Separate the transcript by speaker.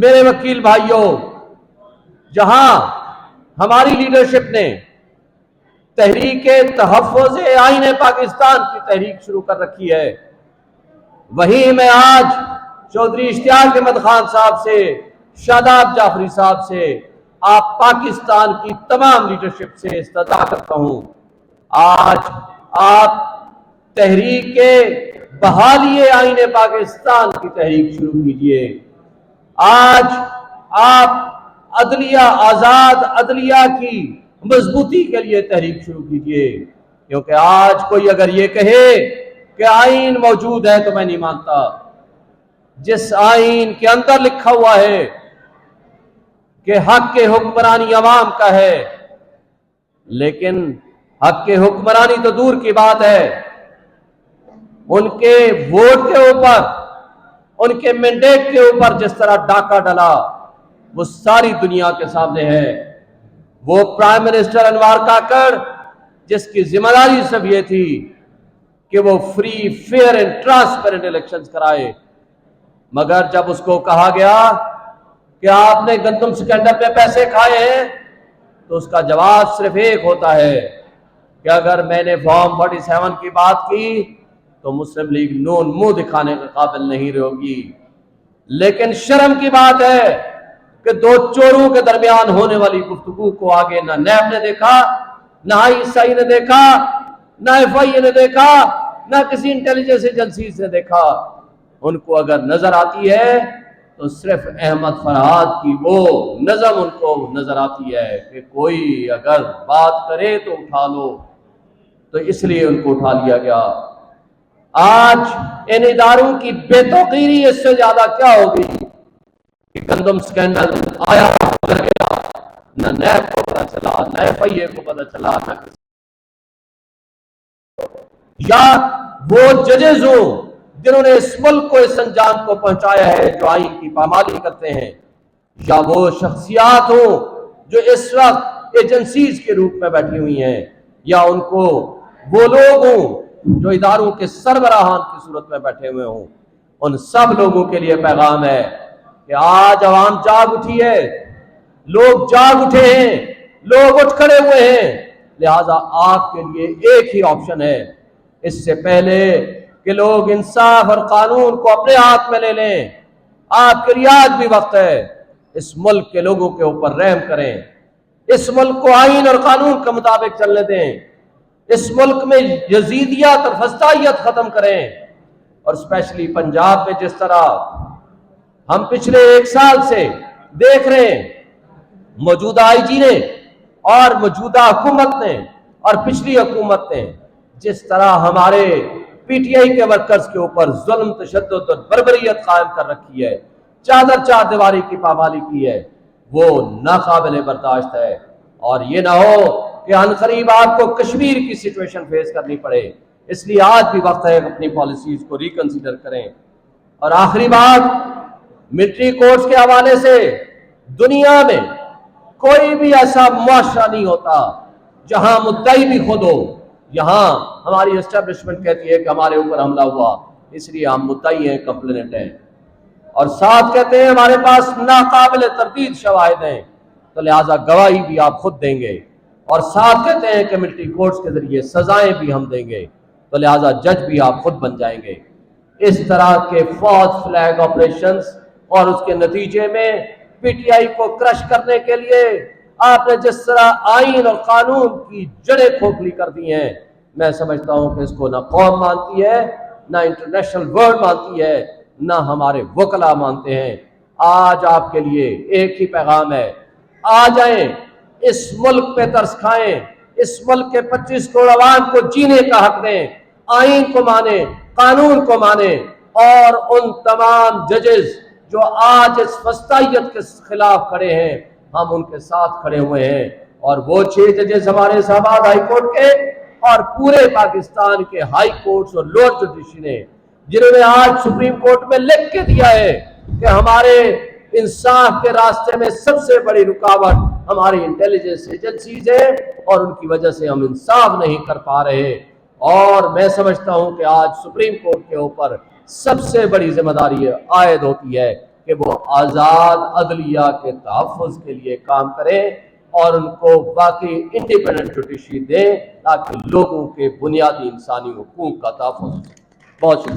Speaker 1: میرے وکیل بھائیوں، جہاں ہماری لیڈرشپ نے تحریک تحفظ آئین پاکستان کی تحریک شروع کر رکھی ہے، وہیں میں آج چودھری اشتیاق احمد خان صاحب سے، شاداب جعفری صاحب سے، آپ پاکستان کی تمام لیڈرشپ سے استدعا کرتا ہوں، آج آپ تحریک بحالی آئین پاکستان کی تحریک شروع کیجئے۔ آج آپ عدلیہ، آزاد عدلیہ کی مضبوطی کے لیے تحریک شروع کیجئے، کیونکہ آج کوئی اگر یہ کہے کہ آئین موجود ہے تو میں نہیں مانتا۔ جس آئین کے اندر لکھا ہوا ہے کہ حق حکمرانی عوام کا ہے، لیکن حق حکمرانی تو دور کی بات ہے، ان کے ووٹ کے اوپر، ان کے مینڈیٹ کے اوپر جس طرح ڈاکہ ڈلا وہ ساری دنیا کے سامنے ہے۔ وہ پرائم منسٹر انوار کاکڑ جس کی ذمہ داری صرف یہ تھی کہ وہ free, fair and transparent elections کرائے، مگر جب اس کو کہا گیا کہ آپ نے گندم سکینڈر پہ پیسے کھائے ہیں تو اس کا جواب صرف ایک ہوتا ہے کہ اگر میں نے فارم 47 کی بات کی تو مسلم لیگ نون منہ دکھانے کے قابل نہیں رہوگی۔ لیکن شرم کی بات ہے کہ دو چوروں کے درمیان ہونے والی گفتگو کو آگے نہ نیب نے دیکھا، نہ ISI نے دیکھا، نہ FIA نے دیکھا، نہ کسی انٹیلیجنس ایجنسیز نے دیکھا۔ ان کو اگر نظر آتی ہے تو صرف احمد فرحات کی وہ نظم ان کو نظر آتی ہے کہ کوئی اگر بات کرے تو اٹھا لو، تو اس لیے ان کو اٹھا لیا گیا۔ آج ان اداروں کی بے توقیری اس سے زیادہ کیا ہوگی کہ گندم سکینڈل آیا، نہ نیب کو پتا چلا، نہ FIA کو پتا چلا، نہ یا وہ ججز ہوں جنہوں نے اس ملک کو اس انجام کو پہنچایا ہے جو آئین کی پامالی کرتے ہیں، یا وہ شخصیات ہوں جو اس وقت ایجنسیز کے روپ میں بیٹھی ہوئی ہیں، یا ان کو وہ لوگ ہوں جو اداروں کے سربراہان کی صورت میں بیٹھے ہوئے ہوں، ان سب لوگوں کے لیے پیغام ہے کہ آج عوام جاگ اٹھی ہے، لوگ جاگ اٹھے ہیں، لوگ اٹھ کھڑے ہوئے ہیں، لہذا آپ کے لیے ایک ہی آپشن ہے، اس سے پہلے کہ لوگ انصاف اور قانون کو اپنے ہاتھ میں لے لیں، آپ کے لیے آج بھی وقت ہے، اس ملک کے لوگوں کے اوپر رحم کریں، اس ملک کو آئین اور قانون کے مطابق چلنے دیں، اس ملک میں یزیدیت اور فسطائیت ختم کریں، اور اسپیشلی پنجاب میں جس طرح ہم پچھلے 1 سال سے دیکھ رہے ہیں، موجودہ IG نے اور موجودہ حکومت نے اور پچھلی حکومت نے جس طرح ہمارے PTI کے ورکرز کے اوپر ظلم، تشدد اور بربریت قائم کر رکھی ہے، چادر چار دیواری کی پامالی کی ہے، وہ ناقابل برداشت ہے، اور یہ نہ ہو کہ عنقریب آپ کو کشمیر کی سچویشن فیس کرنی پڑے، اس لیے آج بھی وقت ہے اپنی پالیسیز کو ریکنسیڈر کریں۔ اور آخری بات، ملٹری کورٹس کے حوالے سے دنیا میں کوئی بھی ایسا معاشرہ نہیں ہوتا جہاں مدعی بھی خود ہو۔ یہاں ہماری اسٹیبلشمنٹ کہتی ہے کہ ہمارے اوپر حملہ ہوا، اس لیے ہم مدعی ہیں، کمپلینٹ ہیں، اور ساتھ کہتے ہیں ہمارے پاس ناقابل تردید شواہد ہیں، تو لہٰذا گواہی بھی آپ خود دیں گے، اور ساتھ کہتے ہیں کہ ملٹری کورٹس کے ذریعے سزائیں بھی ہم دیں گے، تو لہٰذا جج بھی آپ خود بن جائیں گے۔ اس طرح کے فالس فلیگ آپریشنز اور اس کے نتیجے میں PTI کو کرش کرنے کے لیے آپ نے جس طرح آئین اور قانون کی جڑیں کھوکھلی کر دی ہیں، میں سمجھتا ہوں کہ اس کو نہ قوم مانتی ہے، نہ انٹرنیشنل ورلڈ مانتی ہے، نہ ہمارے وکلاء مانتے ہیں۔ آج آپ کے لیے ایک ہی پیغام ہے، آ جائیں، اس ملک پہ ترس کھائیں، اس ملک کے 25 کروڑ عوام کو جینے کا حق دیں، آئین کو مانیں، قانون کو مانیں، اور ان تمام ججز جو آج اس فسطائیت کے خلاف کھڑے ہیں، ہم ان کے ساتھ کھڑے ہوئے ہیں، اور وہ 6 ججز ہمارے صاحبان ہائی کورٹ کے اور پورے پاکستان کے ہائی کورٹس اور لوور جوڈیشری نے، جنہوں نے آج سپریم کورٹ میں لکھ کے دیا ہے کہ ہمارے انصاف کے راستے میں سب سے بڑی رکاوٹ ہماری انٹیلیجنس ایجنسیز ہیں، اور ان کی وجہ سے ہم انصاف نہیں کر پا رہے، اور میں سمجھتا ہوں کہ آج سپریم کورٹ کے اوپر سب سے بڑی ذمہ داری عائد ہوتی ہے کہ وہ آزاد عدلیہ کے تحفظ کے لیے کام کریں اور ان کو باقی انڈیپینڈنٹ جوڈیشری دیں تاکہ لوگوں کے بنیادی انسانی حقوق کا تحفظ ہو۔ بہت شکریہ۔